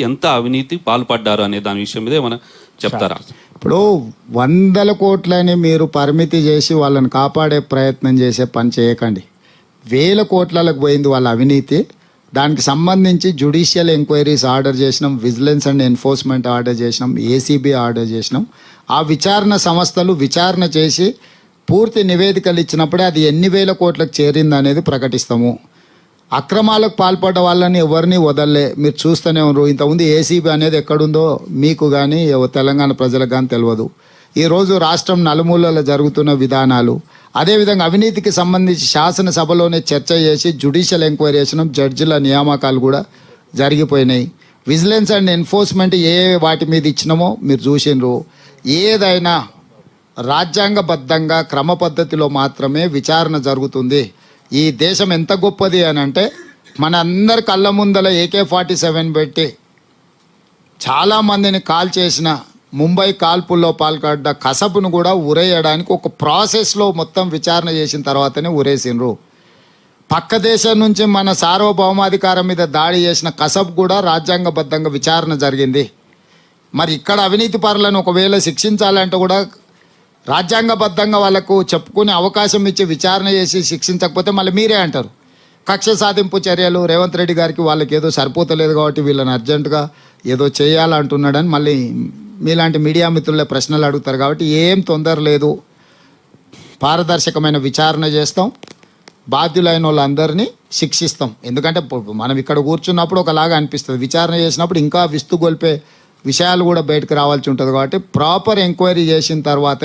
ఎంత అవినీతి పాల్పడ్డారు అనే దాని విషయం మీద ఏమైనా చెప్తారా? ఇప్పుడు 100 కోట్లని మీరు పరిమితి చేసి వాళ్ళని కాపాడే ప్రయత్నం చేసే పని చేయకండి. 1000 కోట్లకు పోయింది వాళ్ళ అవినీతి. దానికి సంబంధించి జ్యుడిషియల్ ఎంక్వైరీస్ ఆర్డర్ చేసినాం, విజిలెన్స్ అండ్ ఎన్ఫోర్స్మెంట్ ఆర్డర్ చేసినాం, ఏసీబీ ఆర్డర్ చేసినాం. ఆ విచారణ సంస్థలు విచారణ చేసి పూర్తి నివేదికలు ఇచ్చినప్పుడే అది ఎన్ని వేల కోట్లకు చేరింది అనేది ప్రకటిస్తాము. అక్రమాలకు పాల్పడ్డ వాళ్ళని ఎవరిని వదలలే. మీరు చూస్తూనే ఉన్నారు. ఇంతకుముందు ఏసీబీ అనేది ఎక్కడుందో మీకు కానీ తెలంగాణ ప్రజలకు కానీ తెలియదు. ఈరోజు రాష్ట్రం నలుమూలలో జరుగుతున్న విధానాలు, అదేవిధంగా అవినీతికి సంబంధించి శాసనసభలోనే చర్చ చేసి జ్యుడిషియల్ ఎంక్వైరీ చేసినాం. జడ్జిల నియామకాలు కూడా జరిగిపోయినాయి. విజిలెన్స్ అండ్ ఎన్ఫోర్స్మెంట్ ఏ వాటి మీద ఇచ్చినామో మీరు చూసినారు. ఏదైనా రాజ్యాంగబద్ధంగా క్రమ పద్ధతిలో మాత్రమే విచారణ జరుగుతుంది. ఈ దేశం ఎంత గొప్పది అని అంటే మన అందరి కళ్ళ ముందల AK-47 పెట్టి చాలామందిని కాల్ చేసిన ముంబై కాల్పుల్లో పాల్పడ్డ కసబ్ను కూడా ఉరేయడానికి ఒక ప్రాసెస్లో మొత్తం విచారణ చేసిన తర్వాతనే ఉరేసినరు. పక్క దేశం నుంచి మన సార్వభౌమాధికారం మీద దాడి చేసిన కసబ్ కూడా రాజ్యాంగబద్ధంగా విచారణ జరిగింది. మరి ఇక్కడ అవినీతి పరులను ఒకవేళ శిక్షించాలంటే కూడా రాజ్యాంగబద్ధంగా వాళ్ళకు చెప్పుకునే అవకాశం ఇచ్చి విచారణ చేసి శిక్షించకపోతే మళ్ళీ మీరే అంటారు కక్ష సాధింపు చర్యలు. రేవంత్ రెడ్డి గారికి వాళ్ళకి ఏదో సరిపోతలేదు కాబట్టి వీళ్ళని అర్జెంటుగా ఏదో చేయాలంటున్నాడని మళ్ళీ మీలాంటి మీడియా మిత్రులే ప్రశ్నలు అడుగుతారు. కాబట్టి ఏం తొందర లేదు, పారదర్శకమైన విచారణ చేస్తాం, బాధ్యులైన వాళ్ళందరినీ శిక్షిస్తాం. ఎందుకంటే మనం ఇక్కడ కూర్చున్నప్పుడు ఒకలాగా అనిపిస్తుంది, విచారణ చేసినప్పుడు ఇంకా విస్తుగొల్పే విషయాలు కూడా బయటకు రావాల్సి ఉంటుంది. కాబట్టి ప్రాపర్ ఎంక్వైరీ చేసిన తర్వాత